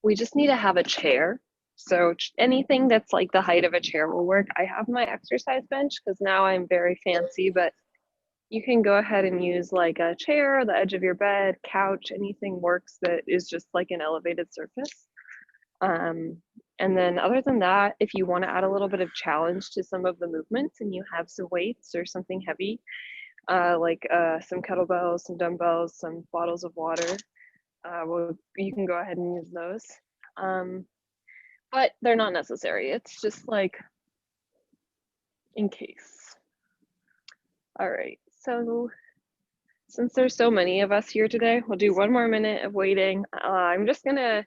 We just need to have a chair. So anything that's like the height of a chair will work. I have my exercise bench because now I'm very fancy, but you can go ahead and use like a chair, the edge of your bed, couch, anything works that is just like an elevated surface. And then other than that, if you want to add a little bit of challenge to some of the movements and you have some weights or something heavy, like some kettlebells, some dumbbells, some bottles of water, well, you can go ahead and use those. But they're not necessary. It's just like in case. All right, so since there's so many of us here today, we'll do one more minute of waiting. I'm just gonna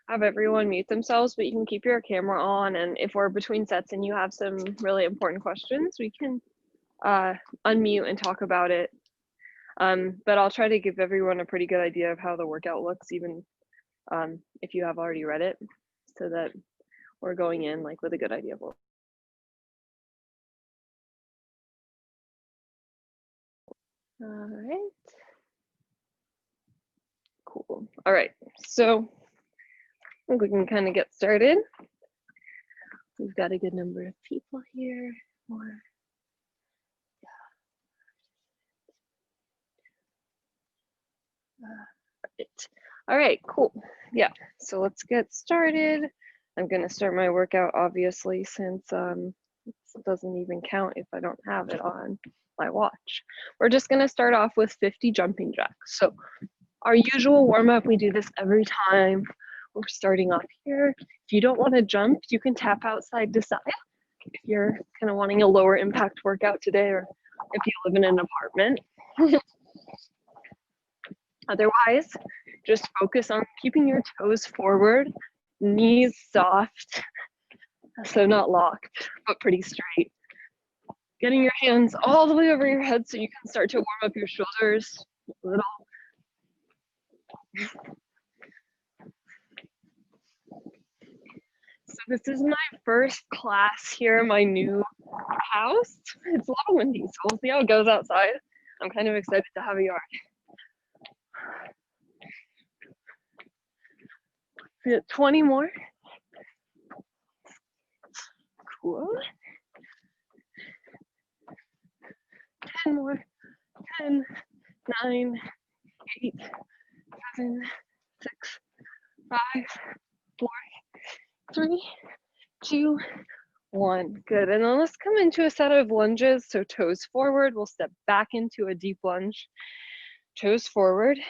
have everyone mute themselves, but you can keep your camera on, and if we're between sets and you have some really important questions, we can unmute and talk about it. But I'll try to give everyone a pretty good idea of how the workout looks, even if you have already read it, so that we're going in like with a good idea of what. All right. Cool. All right. So I think we can kind of get started. We've got a good number of people here. More. Right. All right, cool. Yeah, so let's get started. I'm gonna start my workout, obviously, since it doesn't even count if I don't have it on my watch. We're just gonna start off with 50 jumping jacks. So our usual warm up, we do this every time. We're starting off here. If you don't wanna jump, you can tap out side to side. If you're kind of wanting a lower impact workout today, or if you live in an apartment. Otherwise, just focus on keeping your toes forward, knees soft, so not locked, but pretty straight. Getting your hands all the way over your head so you can start to warm up your shoulders a little. So this is my first class here in my new house. It's a little windy, so we'll see how it goes outside. I'm kind of excited to have a yard. We got 20 more. Cool. 10 more. 10, 9, 8, 7, 6, 5, 4, 3, 2, 1. Good. And then let's come into a set of lunges. So toes forward. We'll step back into a deep lunge. Toes forward.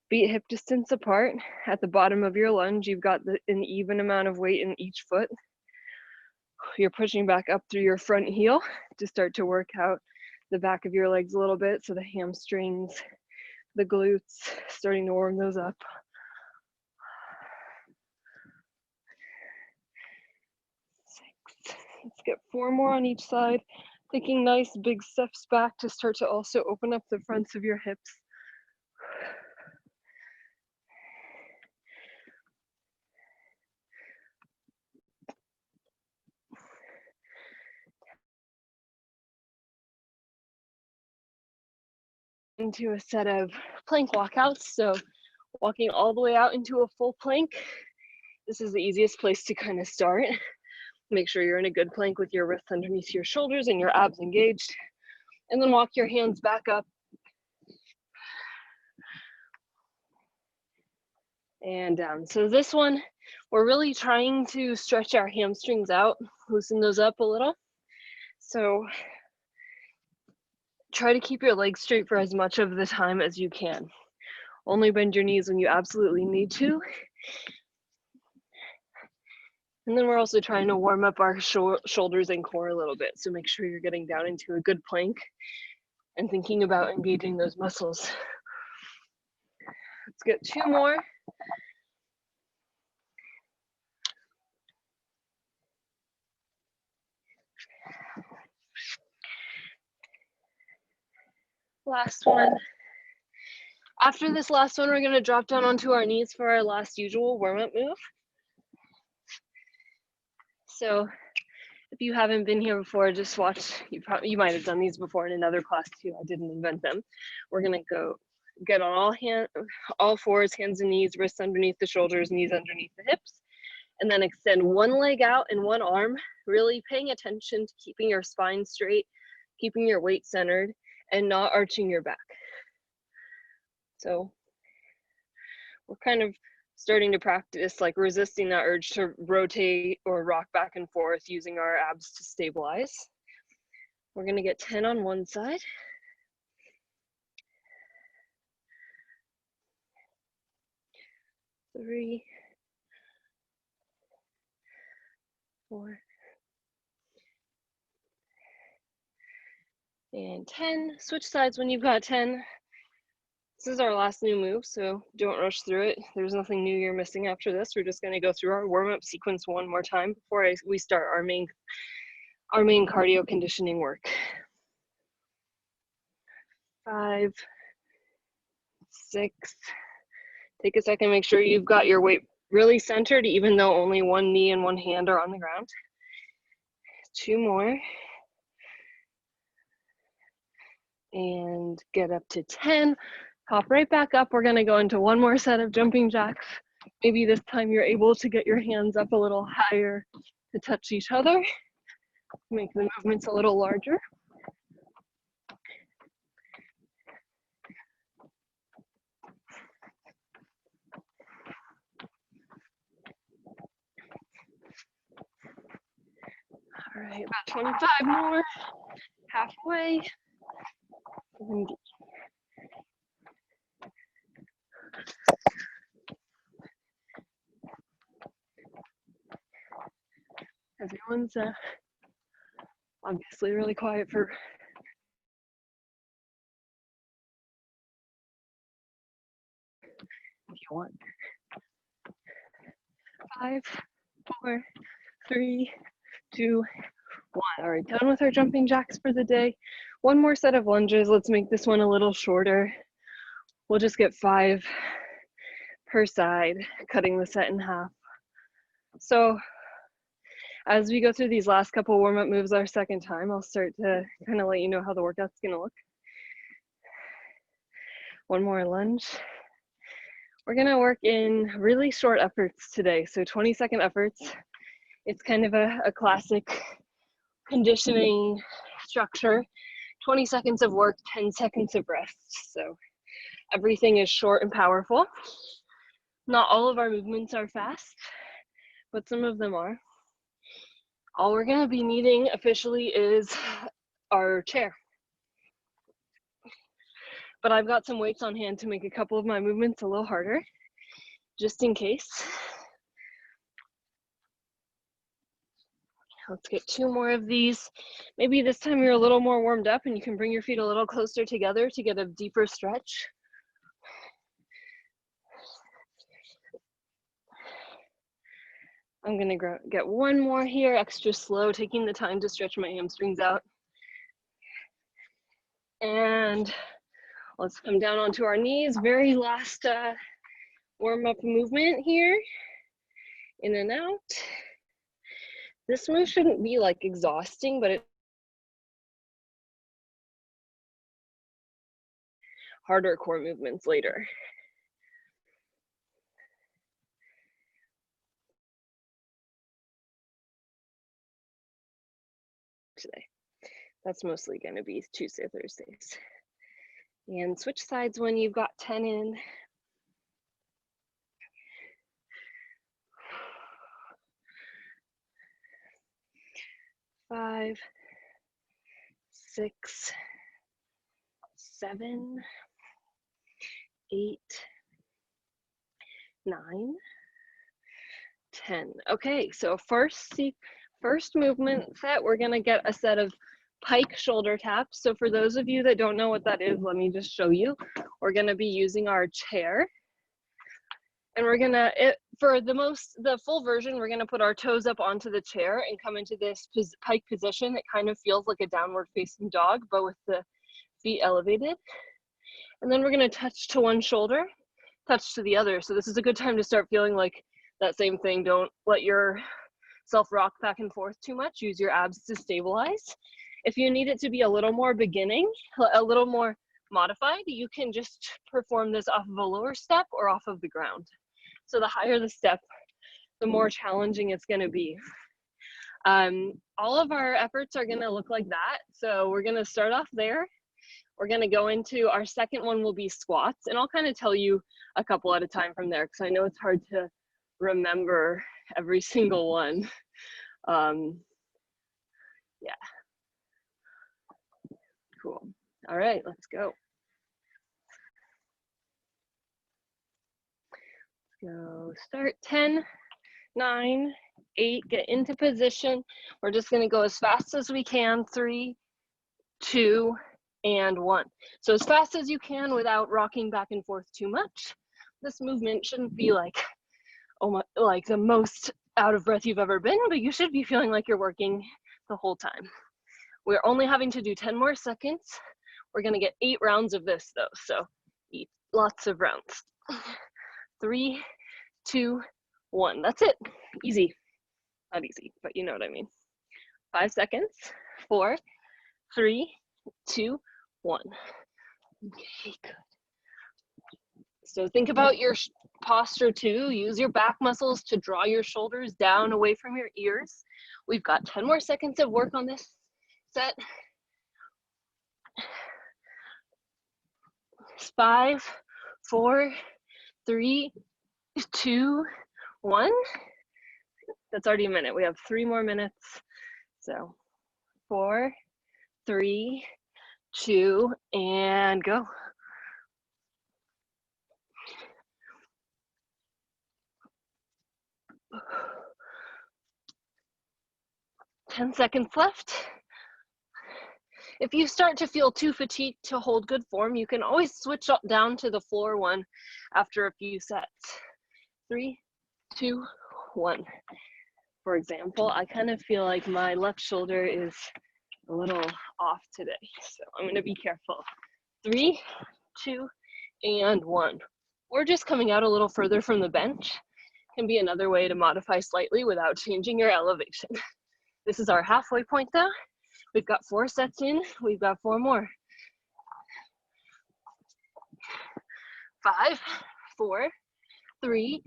Feet hip distance apart. At the bottom of your lunge, you've got an even amount of weight in each foot. You're pushing back up through your front heel to start to work out the back of your legs a little bit. So the hamstrings, the glutes, starting to warm those up. 6. Let's get 4 more on each side. Taking nice big steps back to start to also open up the fronts of your hips. Into a set of plank walkouts. So walking all the way out into a full plank. This is the easiest place to kind of start. Make sure you're in a good plank with your wrists underneath your shoulders and your abs engaged. And then walk your hands back up. And down. So this one, we're really trying to stretch our hamstrings out, loosen those up a little. So try to keep your legs straight for as much of the time as you can. Only bend your knees when you absolutely need to. And then we're also trying to warm up our shoulders and core a little bit. So make sure you're getting down into a good plank and thinking about engaging those muscles. Let's get 2 more. Last one. After this last one, we're going to drop down onto our knees for our last usual warm-up move. So if you haven't been here before, just watch. You might have done these before in another class too. I didn't invent them. We're going to go get on all fours, hands and knees, wrists underneath the shoulders, knees underneath the hips, and then extend one leg out and one arm, really paying attention to keeping your spine straight, keeping your weight centered, and not arching your back. So we're kind of starting to practice like resisting that urge to rotate or rock back and forth using our abs to stabilize. We're going to get 10 on one side. 3, 4, and 10. Switch sides when you've got 10. This is our last new move, so don't rush through it. There's nothing new you're missing after this. We're just going to go through our warm-up sequence one more time before we start our main cardio conditioning work. 5, 6. Take a second, make sure you've got your weight really centered, even though only one knee and one hand are on the ground. 2 more. And get up to 10. Hop right back up. We're going to go into one more set of jumping jacks. Maybe this time you're able to get your hands up a little higher to touch each other. Make the movements a little larger. All right, about 25 more, halfway. Everyone's obviously really quiet for if you want. 5, 4, 3, 2, 1. All right, done with our jumping jacks for the day. One more set of lunges. Let's make this one a little shorter. We'll just get 5 per side, cutting the set in half. So as we go through these last couple warm-up moves our second time, I'll start to kind of let you know how the workout's gonna look. One more lunge. We're gonna work in really short efforts today, so 20-second efforts. It's kind of a classic conditioning structure. 20 seconds of work, 10 seconds of rest. So everything is short and powerful. Not all of our movements are fast, but some of them are. All we're gonna be needing officially is our chair. But I've got some weights on hand to make a couple of my movements a little harder, just in case. Let's get 2 more of these. Maybe this time you're a little more warmed up and you can bring your feet a little closer together to get a deeper stretch. I'm gonna get 1 more here, extra slow, taking the time to stretch my hamstrings out. And let's come down onto our knees. Very last warm-up movement here. In and out. This move shouldn't be like exhausting, but it's harder core movements later. Today. That's mostly going to be Tuesday, Thursdays. And switch sides when you've got 10 in. Five, 6, 7, 8, 9, 10. Okay, so first movement set, we're gonna get a set of pike shoulder taps. So for those of you that don't know what that is, let me just show you. We're gonna be using our chair. And we're gonna, for the full version, we're gonna put our toes up onto the chair and come into this pike position. It kind of feels like a downward facing dog, but with the feet elevated. And then we're gonna touch to one shoulder, touch to the other. So this is a good time to start feeling like that same thing. Don't let yourself rock back and forth too much. Use your abs to stabilize. If you need it to be a little more beginning, a little more modified, you can just perform this off of a lower step or off of the ground. So the higher the step, the more challenging it's going to be. All of our efforts are going to look like that. So we're going to start off there. We're going to go into our second one will be squats, and I'll kind of tell you a couple at a time from there because I know it's hard to remember every single one. Yeah. Cool. All right, let's go. Go start. 10, 9, 8, get into position. We're just going to go as fast as we can. 3, 2, and 1. So as fast as you can without rocking back and forth too much. This movement shouldn't be like, oh my, like the most out of breath you've ever been, but you should be feeling like you're working the whole time. We're only having to do 10 more seconds. We're going to get 8 rounds of this though, so eat lots of rounds. 3, 2, 1. That's it. Easy. Not easy, but you know what I mean. 5 seconds. 4, 3, 2, 1. Okay, good. So think about your posture too. Use your back muscles to draw your shoulders down away from your ears. We've got 10 more seconds of work on this set. 5, 4, 3, 2, 1. That's already a minute. We have 3 more minutes. So 4, 3, 2, and go. Ten seconds left. If you start to feel too fatigued to hold good form, you can always switch up down to the floor one after a few sets. 3, 2, 1. For example, I kind of feel like my left shoulder is a little off today, so I'm going to be careful. 3, 2, and 1. Or just coming out a little further from the bench can be another way to modify slightly without changing your elevation. This is our halfway point though. We've got 4 sets in, we've got 4 more. 5, 4, 3,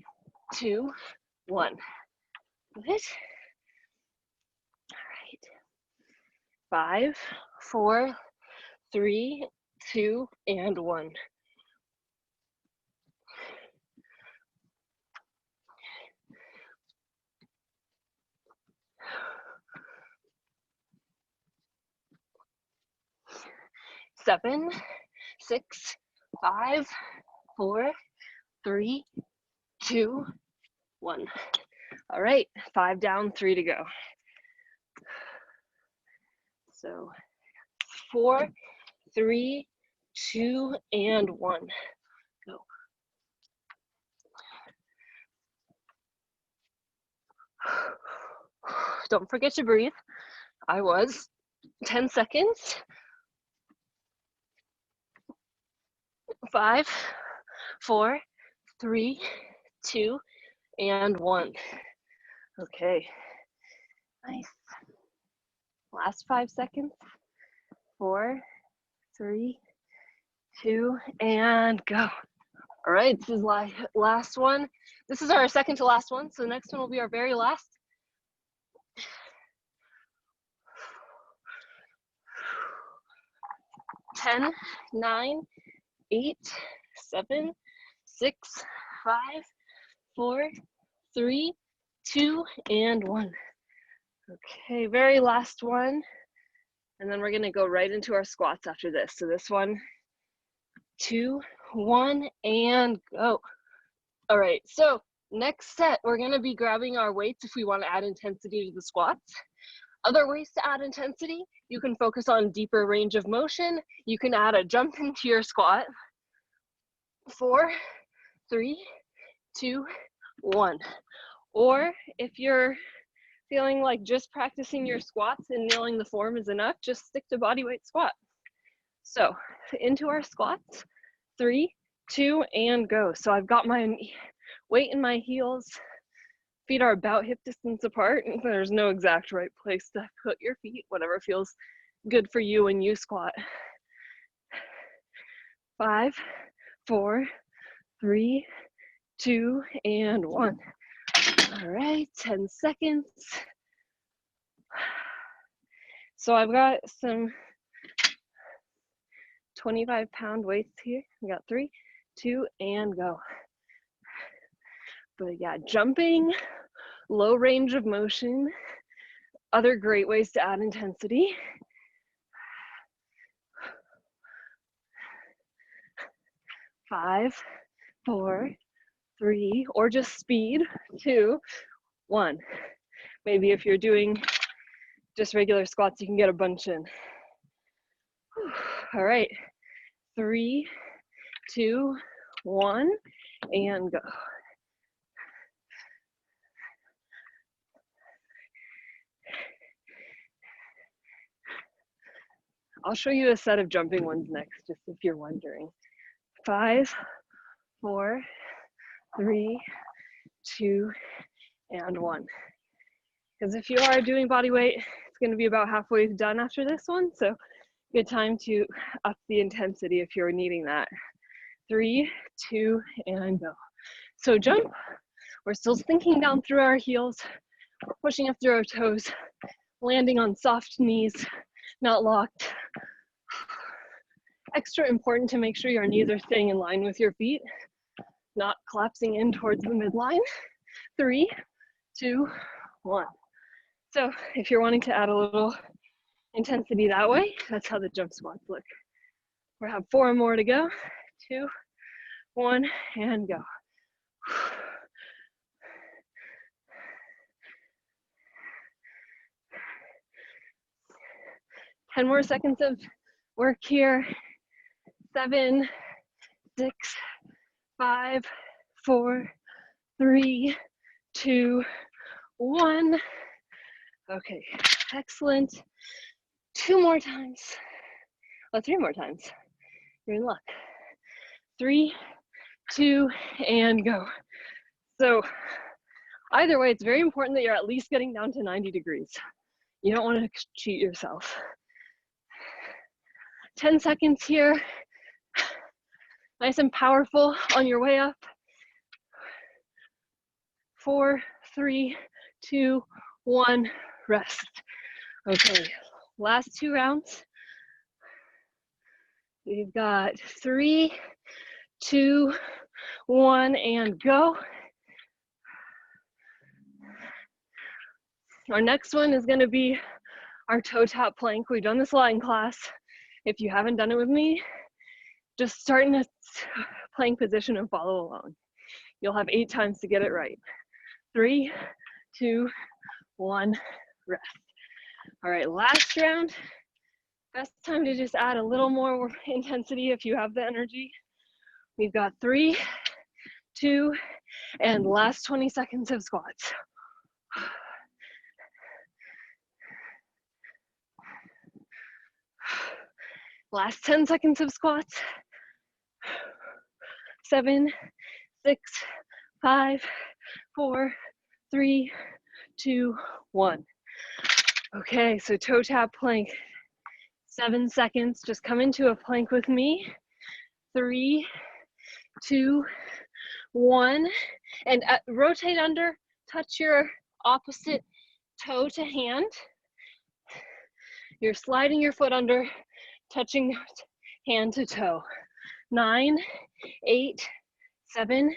2, 1. Good. All right. 5, 4, 3, 2, and 1. Seven, 6, 5, 4, 3, 2, 1. All right, 5 down, 3 to go. So 4, 3, 2, and 1. Go. Don't forget to breathe. I was. 10 seconds. 5, 4, 3, 2, and 1. Okay. Nice. Last 5 seconds. 4, 3, 2, and go. All right, this is last one. This is our second to last one, so the next one will be our very last. 10, 9, 8, 7, 6, 5, 4, 3, 2, and 1. Okay, very last one. And then we're gonna go right into our squats after this. So this one, 2, 1, and go. All right, so next set, we're gonna be grabbing our weights if we wanna add intensity to the squats. Other ways to add intensity, you can focus on deeper range of motion. You can add a jump into your squat. 4, 3, 2, 1. Or if you're feeling like just practicing your squats and nailing the form is enough, just stick to bodyweight squat. So into our squats, 3, 2, and go. So I've got my weight in my heels. Feet are about hip distance apart. There's no exact right place to put your feet, whatever feels good for you when you squat. 5, 4, 3, 2, and 1. All right, 10 seconds. So I've got some 25-pound weights here. We got 3, 2, and go. But yeah, jumping, low range of motion, other great ways to add intensity. 5, 4, 3, or just speed, 2, 1. Maybe if you're doing just regular squats, you can get a bunch in. All right, 3, 2, 1, and go. I'll show you a set of jumping ones next, just if you're wondering. 5, 4, 3, 2, and 1. Because if you are doing body weight, it's going to be about halfway done after this one, so good time to up the intensity if you're needing that. 3, 2, and go. So jump, we're still sinking down through our heels, we're pushing up through our toes, landing on soft knees, not locked. Extra important to make sure your knees are staying in line with your feet, not collapsing in towards the midline. 3, 2, 1. So if you're wanting to add a little intensity that way, that's how the jump squats look. We have 4 more to go. 2, 1, and go. 10 more seconds of work here. 7, 6, 5, 4, 3, 2, 1. Okay, excellent. 2 more times. Oh, 3 more times. You're in luck. 3, 2, and go. So either way, it's very important that you're at least getting down to 90 degrees. You don't want to cheat yourself. 10 seconds here. Nice and powerful on your way up. 4, 3, 2, 1, rest. Okay, last 2 rounds. We've got 3, 2, 1, and go. Our next one is going to be our toe tap plank. We've done this a lot in class. If you haven't done it with me, just start in a plank position and follow along. You'll have 8 times to get it right. 3, 2, 1, rest. All right, last round. Best time to just add a little more intensity if you have the energy. We've got 3, 2, and last 20 seconds of squats. Last 10 seconds of squats. 7, 6, 5, 4, 3, 2, 1. Okay, so toe tap plank. 7 seconds, just come into a plank with me. 3, 2, 1, and rotate under, touch your opposite toe to hand. You're sliding your foot under, touching hand to toe. 9, 8, 7.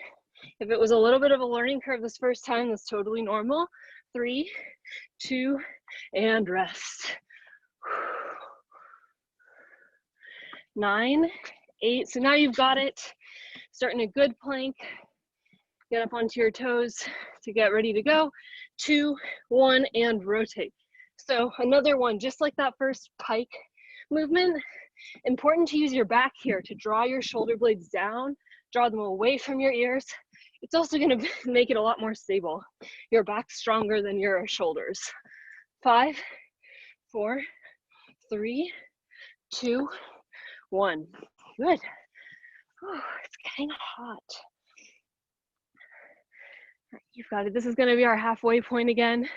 If it was a little bit of a learning curve this first time, that's totally normal. 3, 2, and rest. 9, 8, so now you've got it. Starting a good plank. Get up onto your toes to get ready to go. 2, 1, and rotate. So another one, just like that first pike movement, important to use your back here to draw your shoulder blades down, draw them away from your ears. It's also gonna make it a lot more stable. Your back's stronger than your shoulders. 5, 4, 3, 2, 1. Good. Oh, it's getting hot. You've got it. This is gonna be our halfway point again.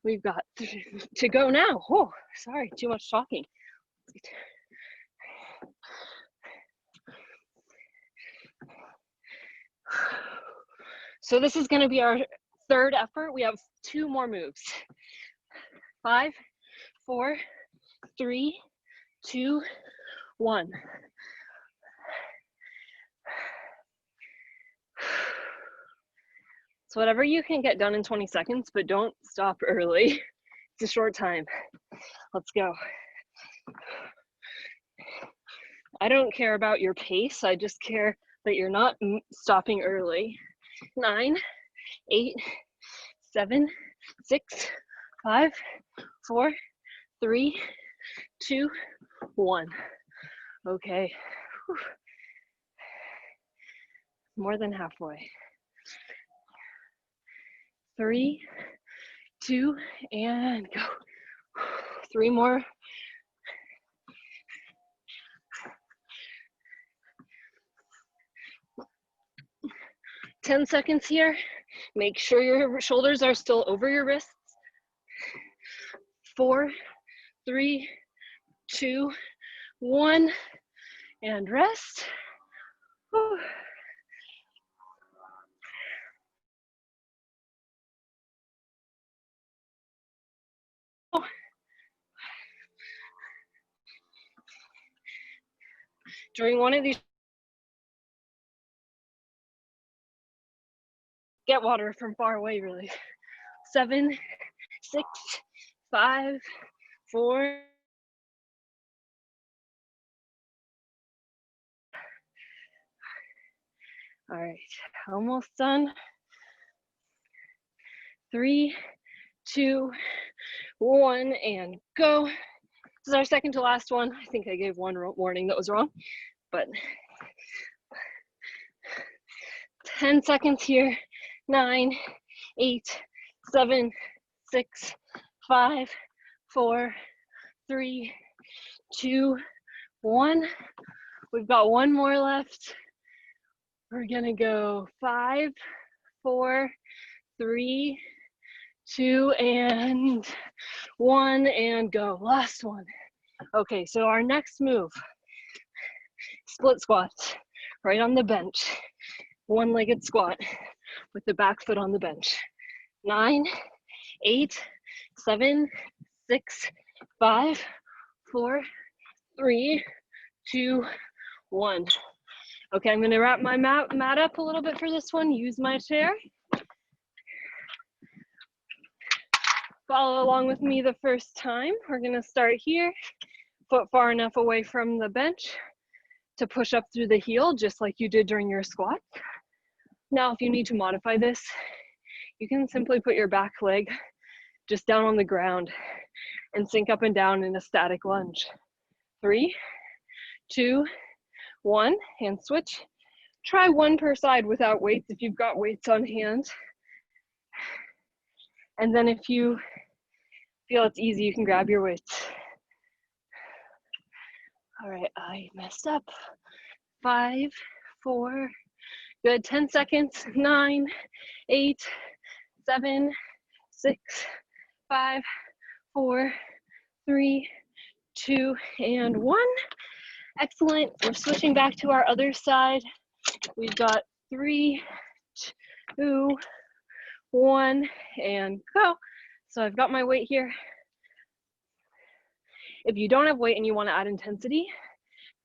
We've got to go now. Oh, sorry, too much talking. So this is going to be our third effort. We have 2 more moves. 5, 4, 3, 2, 1. So whatever you can get done in 20 seconds, but don't stop early. It's a short time. Let's go. I don't care about your pace. I just care that you're not stopping early. 9, 8, 7, 6, 5, 4, 3, 2, 1. Okay. Whew. More than halfway. 3, 2, and go. 3 more. Ten seconds here. Make sure your shoulders are still over your wrists. 4, 3, 2, 1, and rest. Whew. During one of these, get water from far away, really. 7, 6, 5, 4. All right, almost done. 3, 2, 1, and go. This is our second to last one. I think I gave one warning that was wrong, but 10 seconds here. 9, 8, 7, 6, 5, 4, 3, 2, 1. We've got one more left. We're gonna go 5, 4, 3, 2, and 1, and go. Last one. Okay, so our next move, split squats, right on the bench. One-legged squat with the back foot on the bench. 9, 8, 7, 6, 5, 4, 3, 2, 1. Okay, I'm gonna wrap my mat up a little bit for this one, use my chair. Follow along with me the first time. We're gonna start here, foot far enough away from the bench to push up through the heel, just like you did during your squat. Now, if you need to modify this, you can simply put your back leg just down on the ground and sink up and down in a static lunge. 3, 2, 1, and switch. Try one per side without weights if you've got weights on hand. And then if you feel it's easy, you can grab your weights. All right, I messed up. 5, 4, good, 10 seconds. 9, 8, 7, 6, 5, 4, 3, 2, and 1. Excellent. We're switching back to our other side. We've got 3, 2, 1, and go. So I've got my weight here. If you don't have weight and you want to add intensity,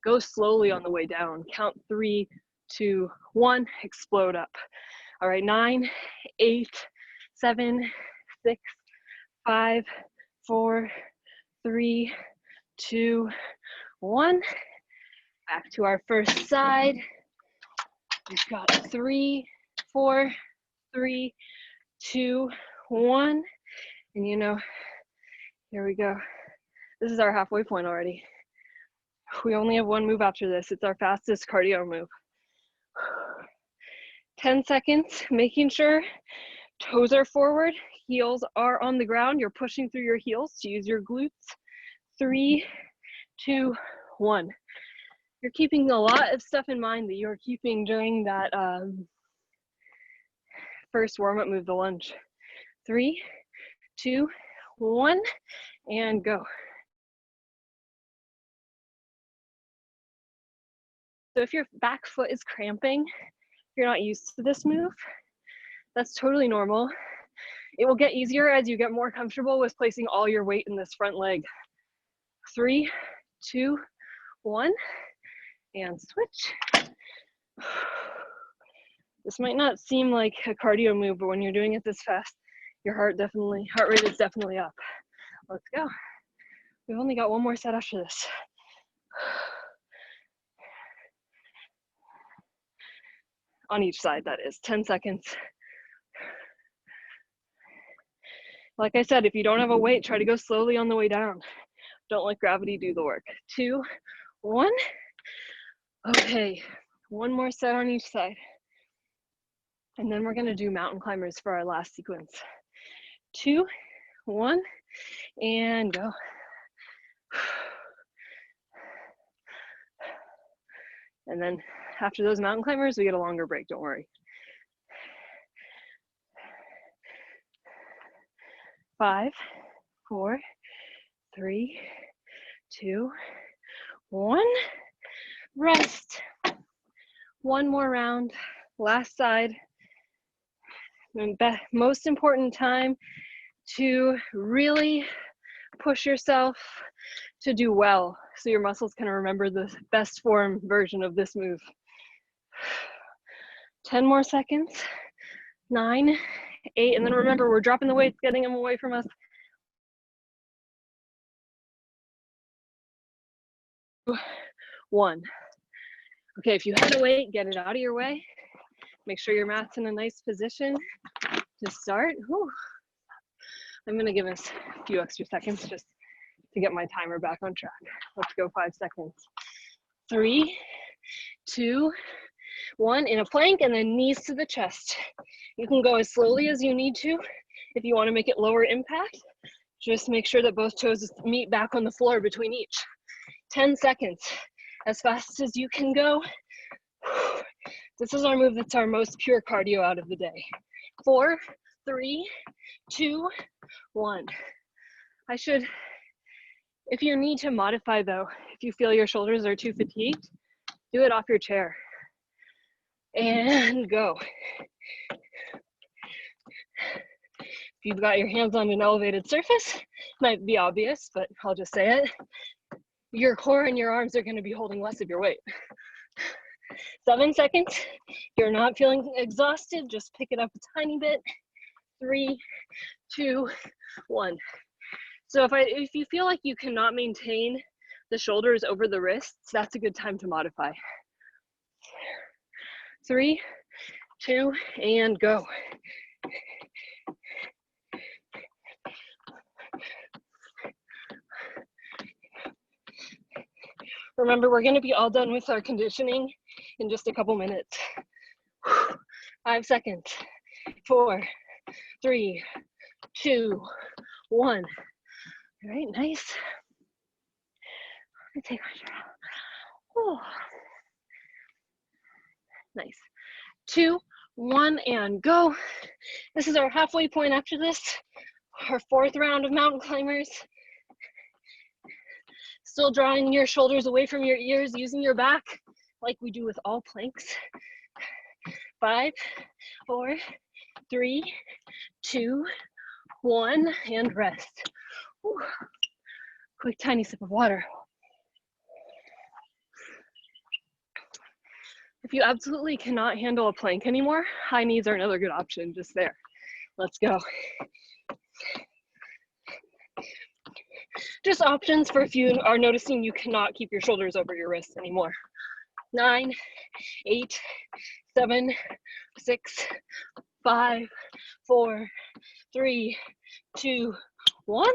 go slowly on the way down. Count 3, 2, 1, explode up. All right, 9, 8, 7, 6, 5, 4, 3, 2, 1. Back to our first side. We've got 3, 4, 3, 2, 1. And you know, here we go. This is our halfway point already. We only have one move after this. It's our fastest cardio move. 10 seconds, making sure toes are forward, heels are on the ground. You're pushing through your heels to use your glutes. 3, 2, 1. You're keeping a lot of stuff in mind that you're keeping during that first warm-up move, the lunge. 3, 2, 1, and go. So if your back foot is cramping, if you're not used to this move, That's totally normal. It will get easier as you get more comfortable with placing all your weight in this front leg. 3, 2, 1, and switch. This might not seem like a cardio move, but when you're doing it this fast, your heart rate is definitely up. Let's go. We've only got one more set after this. On each side, that is, 10 seconds. Like I said, if you don't have a weight, try to go slowly on the way down. Don't let gravity do the work. 2, 1. Okay, one more set on each side. And then we're gonna do mountain climbers for our last sequence. 2, 1, and go. And then after those mountain climbers, we get a longer break, don't worry. 5, 4, 3, 2, 1. Rest. One more round, last side. And most important time to really push yourself to do well so your muscles can remember the best form version of this move. 10 more seconds. 9, 8, and then remember, we're dropping the weights, getting them away from us. 1. Okay, if you had a weight, get it out of your way. Make sure your mat's in a nice position to start. Whew. I'm gonna give us a few extra seconds just to get my timer back on track. Let's go 5 seconds. 3, 2, 1, in a plank, and then knees to the chest. You can go as slowly as you need to. If you want to make it lower impact, just make sure that both toes meet back on the floor between each. 10 seconds, as fast as you can go. This is our move that's our most pure cardio out of the day. 4, 3, 2, 1. If you need to modify though, if you feel your shoulders are too fatigued, do it off your chair. And go. If you've got your hands on an elevated surface, might be obvious, but I'll just say it. Your core and your arms are going to be holding less of your weight. 7 seconds. If you're not feeling exhausted, just pick it up a tiny bit. 3, 2, 1. So if you feel like you cannot maintain the shoulders over the wrists, that's a good time to modify. 3, 2, and go. Remember, we're going to be all done with our conditioning in just a couple minutes. 5 seconds. 4, 3, 2, 1. All right, nice. Let me take my shirt off. Oh. Nice. 2, 1, and go. This is our halfway point after this. Our 4th round of mountain climbers. Still drawing your shoulders away from your ears, using your back like we do with all planks. 5, 4, 3, 2, 1, and rest. Whew. Quick, tiny sip of water. If you absolutely cannot handle a plank anymore, high knees are another good option, just there. Let's go. Just options for if you are noticing you cannot keep your shoulders over your wrists anymore. 9, 8, 7, 6, 5, 4, 3, 2, 1.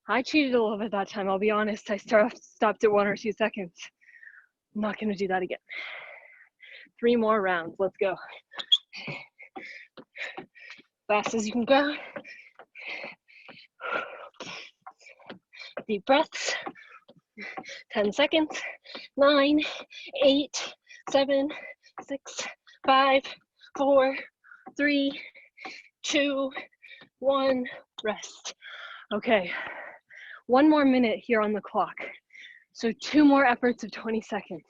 I cheated a little bit that time, I'll be honest. I stopped at 1 or 2 seconds. I'm not gonna do that again. 3 more rounds, let's go. Fast as you can go. Deep breaths. 10 seconds. 9, 8, 7, 6, 5, 4, 3, 2, 1. Rest. Okay, 1 more minute here on the clock. So 2 more efforts of 20 seconds.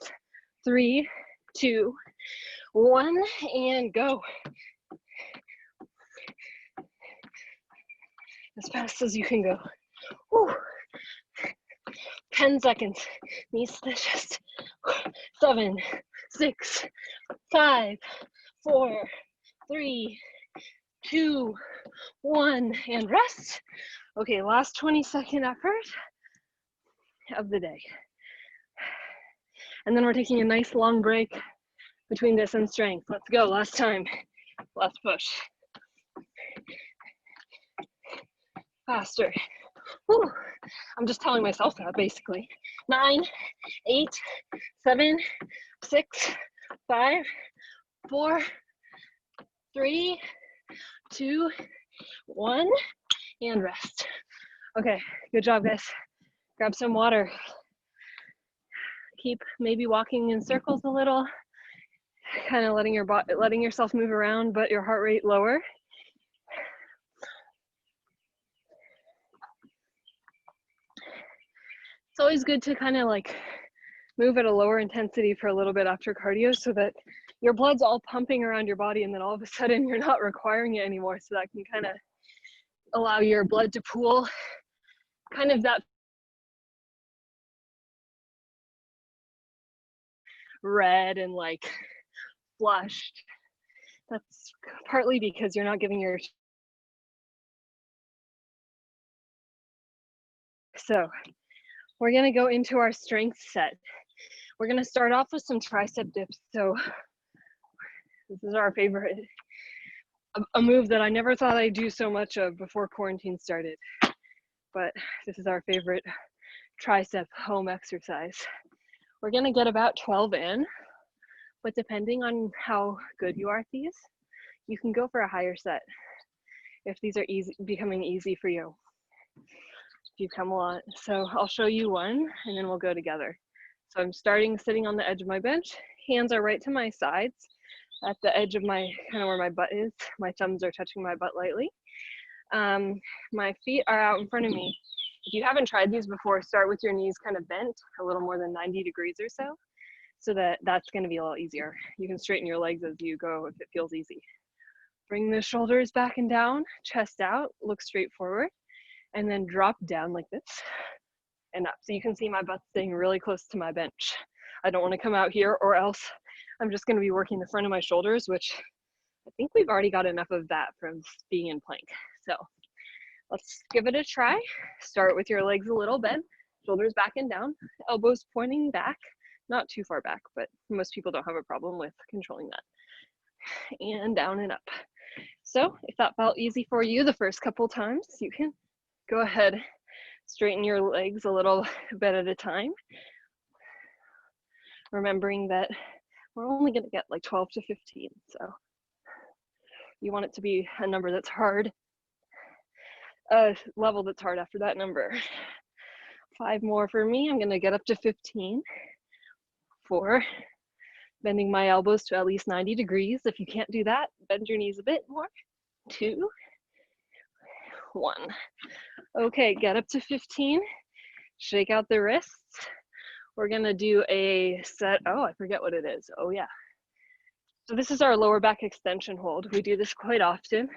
3, 2, 1, and go. As fast as you can go. Whew. 10 seconds. Knees to the chest. 7, 6, 5, 4, 3, 2, 1, and rest. Okay, last 20-second effort of the day. And then we're taking a nice long break between this and strength. Let's go, last time. Last push. Faster. Whew. I'm just telling myself that basically. 9, 8, 7, 6, 5, 4, 3, 2, 1, and rest. Okay, good job, guys. Grab some water. Keep maybe walking in circles a little, kind of letting yourself move around, but your heart rate lower. It's always good to kind of like move at a lower intensity for a little bit after cardio so that your blood's all pumping around your body, and then all of a sudden you're not requiring it anymore. So that can kind of allow your blood to pool, kind of that red and like flushed. That's partly because you're not giving your. So we're gonna go into our strength set. We're gonna start off with some tricep dips. So this is our favorite, a move that I never thought I'd do so much of before quarantine started, but this is our favorite tricep home exercise. We're gonna get about 12 in, but depending on how good you are at these, you can go for a higher set if these are becoming easy for you. If you come a lot. So I'll show you one and then we'll go together. So I'm starting sitting on the edge of my bench. Hands are right to my sides at the edge of my, kind of where my butt is. My thumbs are touching my butt lightly. My feet are out in front of me. If you haven't tried these before, start with your knees kind of bent a little more than 90 degrees or so that's going to be a little easier. You can straighten your legs as you go if it feels easy. Bring the shoulders back and down, chest out, look straight forward, and then drop down like this and up. So you can see my butt staying really close to my bench. I don't want to come out here, or else I'm just going to be working the front of my shoulders, which I think we've already got enough of that from being in plank. So let's give it a try. Start with your legs a little bent, shoulders back and down, elbows pointing back, not too far back, but most people don't have a problem with controlling that. And down and up. So if that felt easy for you the first couple times, you can go ahead, straighten your legs a little bit at a time. Remembering that we're only going to get like 12 to 15. So you want it to be a number that's hard, a level that's hard after that number. 5 more for me. I'm going to get up to 15. 4, bending my elbows to at least 90 degrees. If you can't do that, bend your knees a bit more. 2, 1. Okay, get up to 15. Shake out the wrists. We're gonna do a set, oh, I forget what it is. Oh yeah. So this is our lower back extension hold. We do this quite often.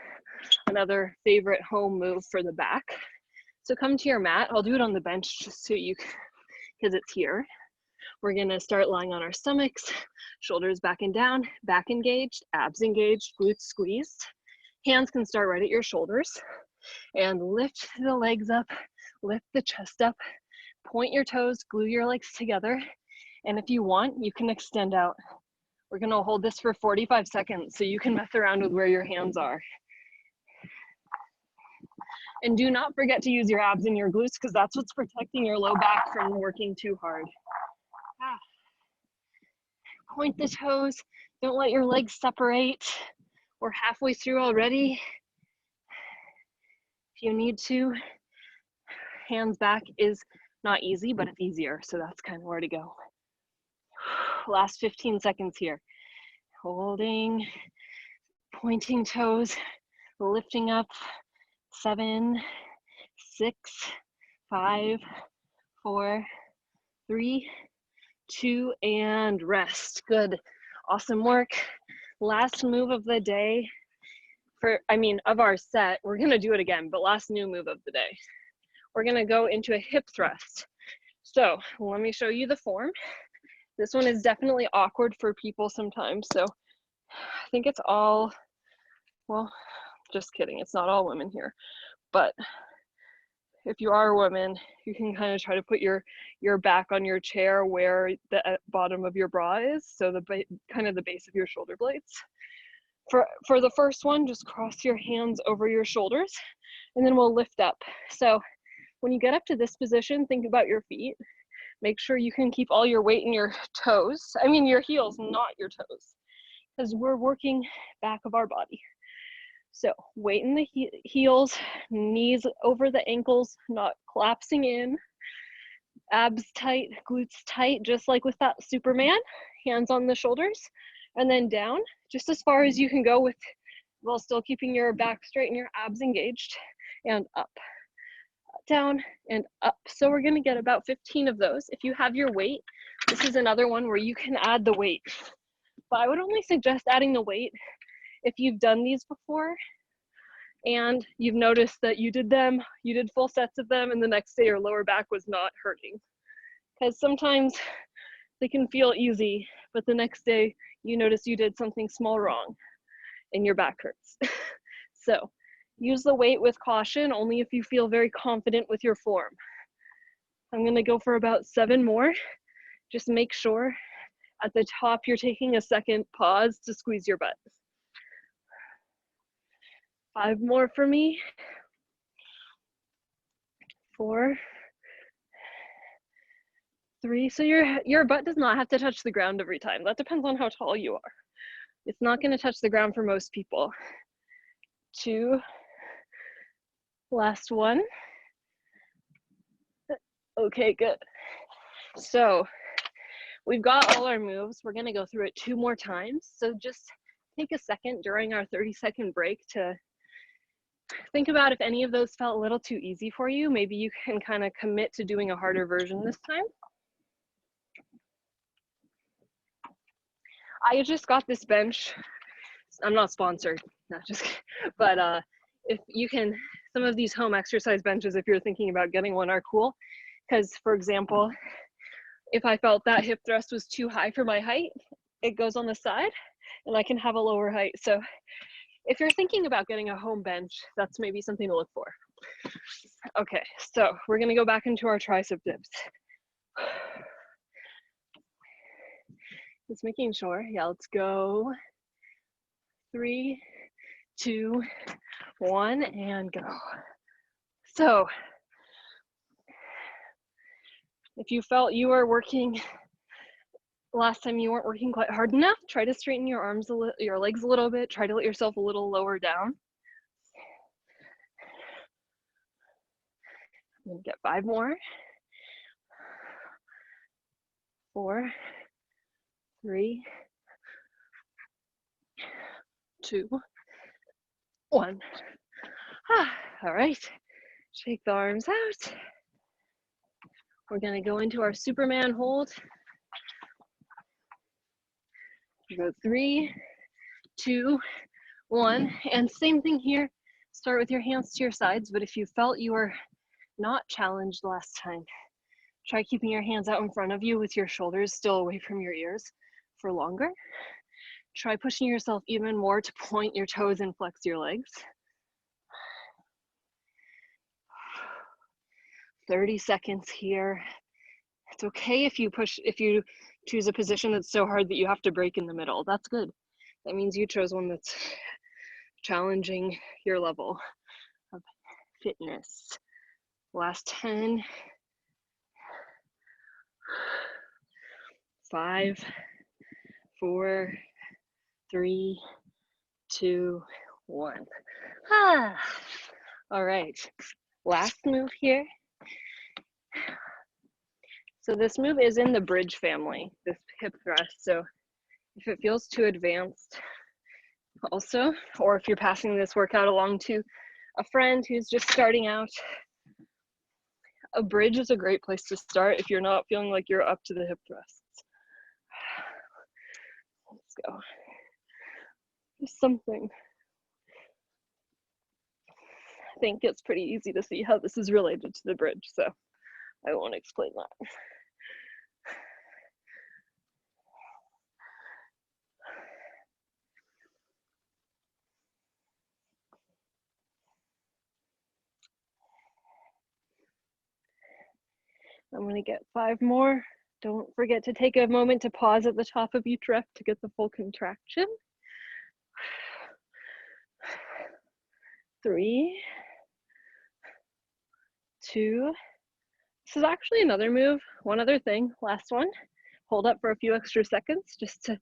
Another favorite home move for the back. So come to your mat. I'll do it on the bench just so you, because it's here. We're gonna start lying on our stomachs, shoulders back and down, back engaged, abs engaged, glutes squeezed. Hands can start right at your shoulders, and lift the legs up, lift the chest up, point your toes, glue your legs together. And if you want, you can extend out. We're gonna hold this for 45 seconds so you can mess around with where your hands are. And do not forget to use your abs and your glutes, because that's what's protecting your low back from working too hard. Point the toes, don't let your legs separate. We're halfway through already. If you need to, hands back is not easy, but it's easier, so that's kind of where to go. Last 15 seconds here. Holding, pointing toes, lifting up. 7, 6, 5, 4, 3, 2, and rest. Good. Awesome work. Last move of the day of our set. We're gonna do it again, but last new move of the day. We're gonna go into a hip thrust. So let me show you the form. This one is definitely awkward for people sometimes. So I think it's all, well, just kidding. It's not all women here, but if you are a woman, you can kind of try to put your back on your chair where the bottom of your bra is. So kind of the base of your shoulder blades. For the first one, just cross your hands over your shoulders and then we'll lift up. So when you get up to this position, think about your feet. Make sure you can keep all your weight in your toes. I mean your heels, not your toes, because we're working back of our body. So weight in the heels, knees over the ankles, not collapsing in. Abs tight, glutes tight, just like with that Superman. Hands on the shoulders, and then down, just as far as you can go while still keeping your back straight and your abs engaged, and up, down, and up. So we're gonna get about 15 of those. If you have your weight, this is another one where you can add the weight. But I would only suggest adding the weight if you've done these before and you've noticed that you did full sets of them, and the next day your lower back was not hurting. Because sometimes they can feel easy, but the next day you notice you did something small wrong and your back hurts. So use the weight with caution, only if you feel very confident with your form. I'm gonna go for about 7 more. Just make sure at the top you're taking a second pause to squeeze your butt. 5 more for me. 4, 3. So your butt does not have to touch the ground every time. That depends on how tall you are. It's not going to touch the ground for most people. 2. Last one. Okay, good. So we've got all our moves. We're going to go through it 2 more times. So just take a second during our 30-second break to think about if any of those felt a little too easy for you. Maybe you can kind of commit to doing a harder version this time. I just got this bench. I'm not sponsored, not just, but if you can, some of these home exercise benches, if you're thinking about getting one, are cool. Because for example, if I felt that hip thrust was too high for my height, it goes on the side and I can have a lower height. So if you're thinking about getting a home bench, that's maybe something to look for. Okay, so we're gonna go back into our tricep dips. Just making sure, yeah, let's go. 3, 2, 1, and go. So if you felt you were working, last time you weren't working quite hard enough, try to straighten your arms, your legs a little bit, try to let yourself a little lower down. I'm gonna get 5 more. 4, 3, 2, 1. All right, shake the arms out. We're gonna go into our Superman hold. We go 3, 2, 1, and same thing here. Start with your hands to your sides, but if you felt you were not challenged last time, try keeping your hands out in front of you with your shoulders still away from your ears for longer. Try pushing yourself even more to point your toes and flex your legs. 30 seconds here. It's okay if you choose a position that's so hard that you have to break in the middle. That's good. That means you chose one that's challenging your level of fitness. Last 10. 5, 4, 3, 2, 1. All right, last move here. So this move is in the bridge family, this hip thrust. So if it feels too advanced also, or if you're passing this workout along to a friend who's just starting out, a bridge is a great place to start if you're not feeling like you're up to the hip thrusts. Let's go. Just something. I think it's pretty easy to see how this is related to the bridge, so I won't explain that. I'm gonna get 5 more. Don't forget to take a moment to pause at the top of each rep to get the full contraction. 3, 2. This is actually another move. One other thing, last one. Hold up for a few extra seconds just to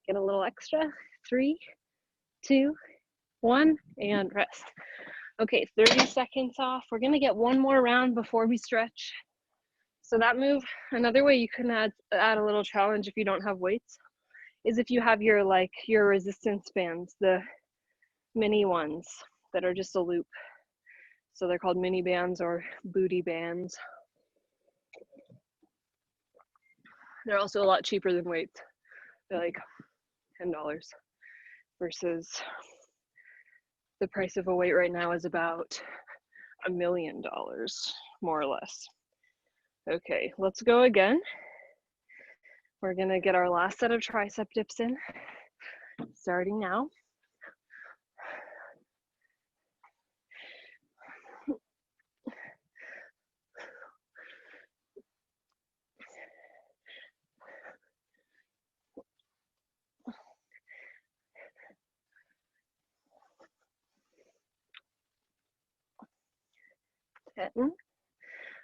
get a little extra. 3, 2, 1, and rest. Okay, 30 seconds off. We're gonna get one more round before we stretch. So that move, another way you can add a little challenge if you don't have weights, is if you have your resistance bands, the mini ones that are just a loop. So they're called mini bands or booty bands. They're also a lot cheaper than weights. They're like $10 versus the price of a weight right now is about $1 million, more or less. Okay, let's go again. We're gonna get our last set of tricep dips in, starting now.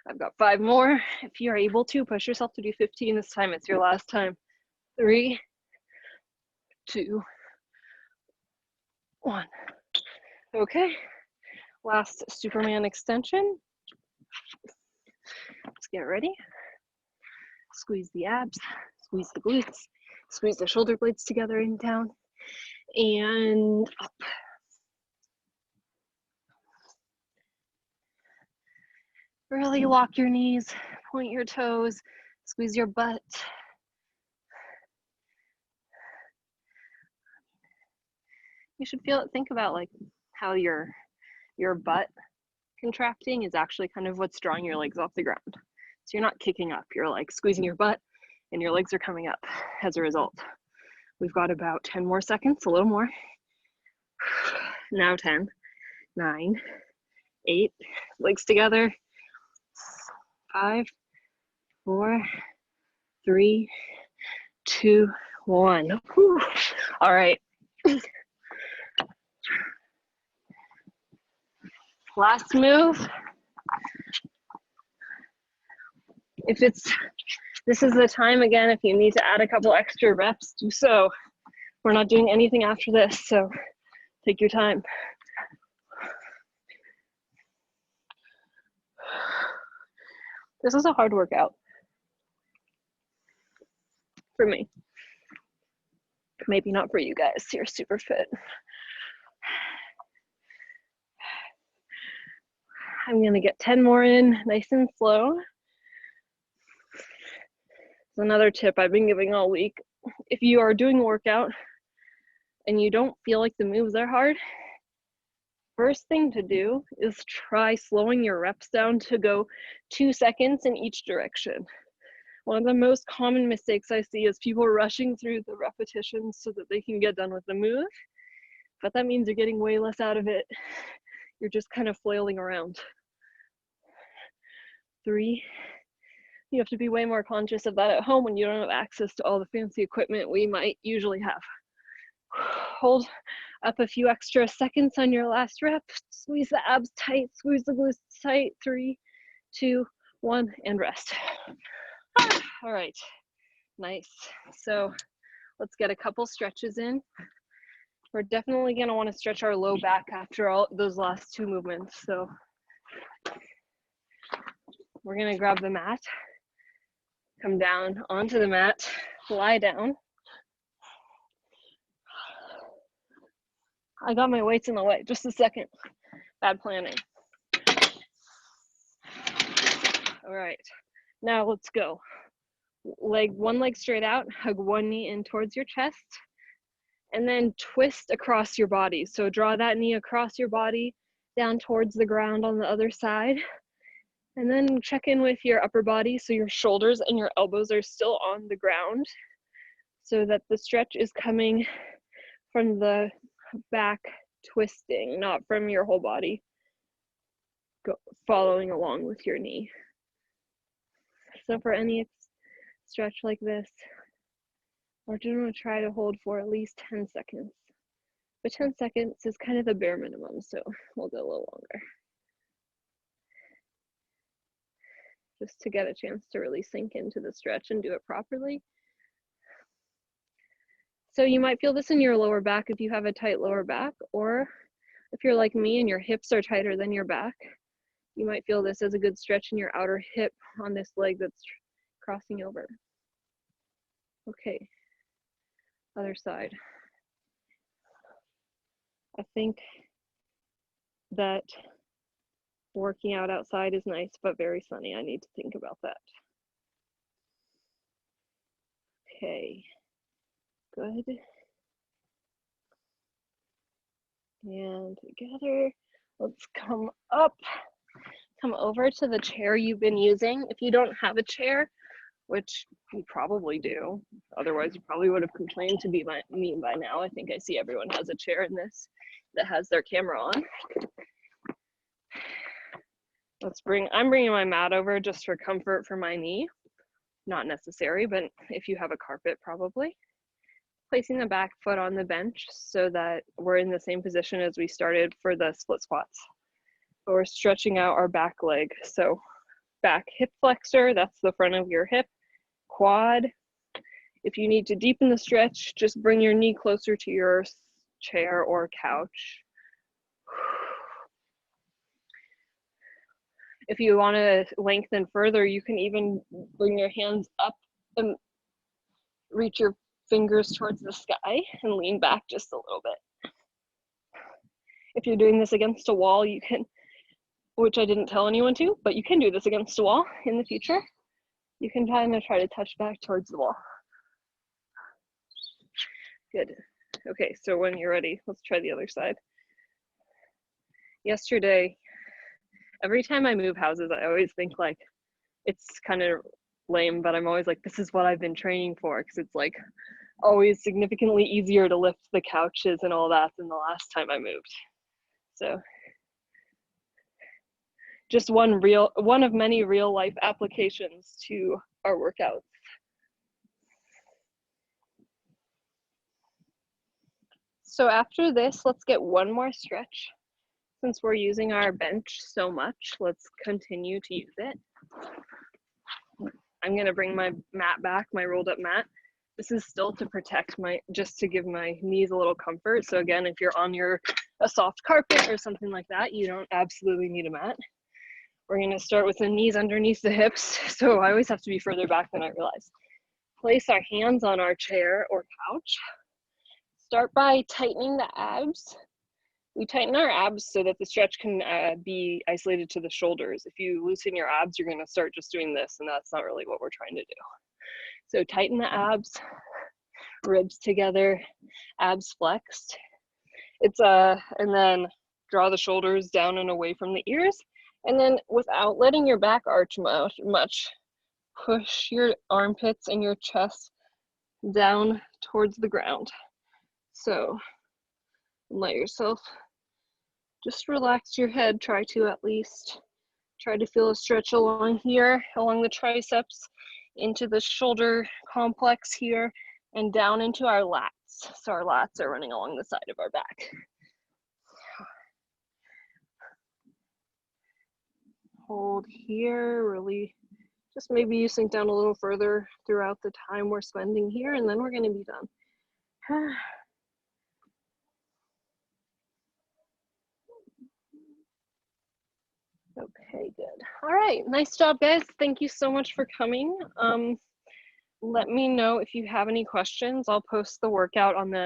I've got 5 more. If you're able to, push yourself to do 15 this time. It's your last time. 3, 2, 1. Okay, last Superman extension. Let's get ready. Squeeze the abs, squeeze the glutes, squeeze the shoulder blades together and down, and up. Really lock your knees, point your toes, squeeze your butt. You should feel it, think about like how your butt contracting is actually kind of what's drawing your legs off the ground. So you're not kicking up, you're like squeezing your butt and your legs are coming up as a result. We've got about 10 more seconds, a little more. Now 10, 9, 8, legs together. 5, 4, 3, 2, 1. Whew. All right. Last move. This is the time again, if you need to add a couple extra reps, do so. We're not doing anything after this, so take your time. This is a hard workout for me. Maybe not for you guys, you're super fit. I'm gonna get 10 more in, nice and slow. It's another tip I've been giving all week. If you are doing a workout and you don't feel like the moves are hard, first thing to do is try slowing your reps down to go 2 seconds in each direction. One of the most common mistakes I see is people rushing through the repetitions so that they can get done with the move, but that means you're getting way less out of it. You're just kind of flailing around. 3, you have to be way more conscious of that at home when you don't have access to all the fancy equipment we might usually have. Hold up a few extra seconds on your last rep. Squeeze the abs tight, squeeze the glutes tight. 3, 2, 1, and rest. All right, nice. So let's get a couple stretches in. We're definitely gonna wanna stretch our low back after all those last 2 movements. So we're gonna grab the mat, come down onto the mat, lie down. I got my weights in the way, just a second. Bad planning. All right, now let's go. One leg straight out, hug one knee in towards your chest, and then twist across your body. So draw that knee across your body, down towards the ground on the other side. And then check in with your upper body so your shoulders and your elbows are still on the ground, so that the stretch is coming from the back twisting, not from your whole body following along with your knee. So for any stretch like this, we're going to try to hold for at least 10 seconds. But 10 seconds is kind of the bare minimum, so we'll go a little longer, just to get a chance to really sink into the stretch and do it properly. So you might feel this in your lower back if you have a tight lower back, or if you're like me and your hips are tighter than your back, you might feel this as a good stretch in your outer hip on this leg that's crossing over. Okay, other side. I think that working out outside is nice, but very sunny. I need to think about that. Okay, good. And together, let's come up, come over to the chair you've been using. If you don't have a chair, which you probably do, otherwise you probably would have complained to me by now. I think I see everyone has a chair in this that has their camera on. I'm bringing my mat over just for comfort for my knee. Not necessary, but if you have a carpet, probably. Placing the back foot on the bench so that we're in the same position as we started for the split squats. But we're stretching out our back leg. So back hip flexor, that's the front of your hip, quad. If you need to deepen the stretch, just bring your knee closer to your chair or couch. If you want to lengthen further, you can even bring your hands up and reach your fingers towards the sky and lean back just a little bit. If you're doing this against a wall, you can, which I didn't tell anyone to, but you can do this against a wall in the future. You can kind of try to touch back towards the wall. Good. Okay, so when you're ready, let's try the other side. Yesterday, every time I move houses, I always think like, it's kind of lame, but I'm always like, this is what I've been training for, because it's like always significantly easier to lift the couches and all that than the last time I moved. So just one of many real life applications to our workouts. So after this, let's get one more stretch. Since we're using our bench so much, let's continue to use it. I'm gonna bring my mat back, my rolled up mat. This is still to protect just to give my knees a little comfort. So again, if you're on a soft carpet or something like that, you don't absolutely need a mat. We're gonna start with the knees underneath the hips. So I always have to be further back than I realize. Place our hands on our chair or couch. Start by tightening the abs. We tighten our abs so that the stretch can be isolated to the shoulders. If you loosen your abs, you're gonna start just doing this, and that's not really what we're trying to do. So tighten the abs, ribs together, abs flexed. And then draw the shoulders down and away from the ears. And then without letting your back arch much, push your armpits and your chest down towards the ground. So let yourself just relax your head. Try to at least try to feel a stretch along here, along the triceps, into the shoulder complex here, and down into our lats. So our lats are running along the side of our back. Hold here, really just maybe you sink down a little further throughout the time we're spending here, and then we're gonna be done. Okay, good. All right, nice job, guys. Thank you so much for coming. Let me know if you have any questions. I'll post the workout on the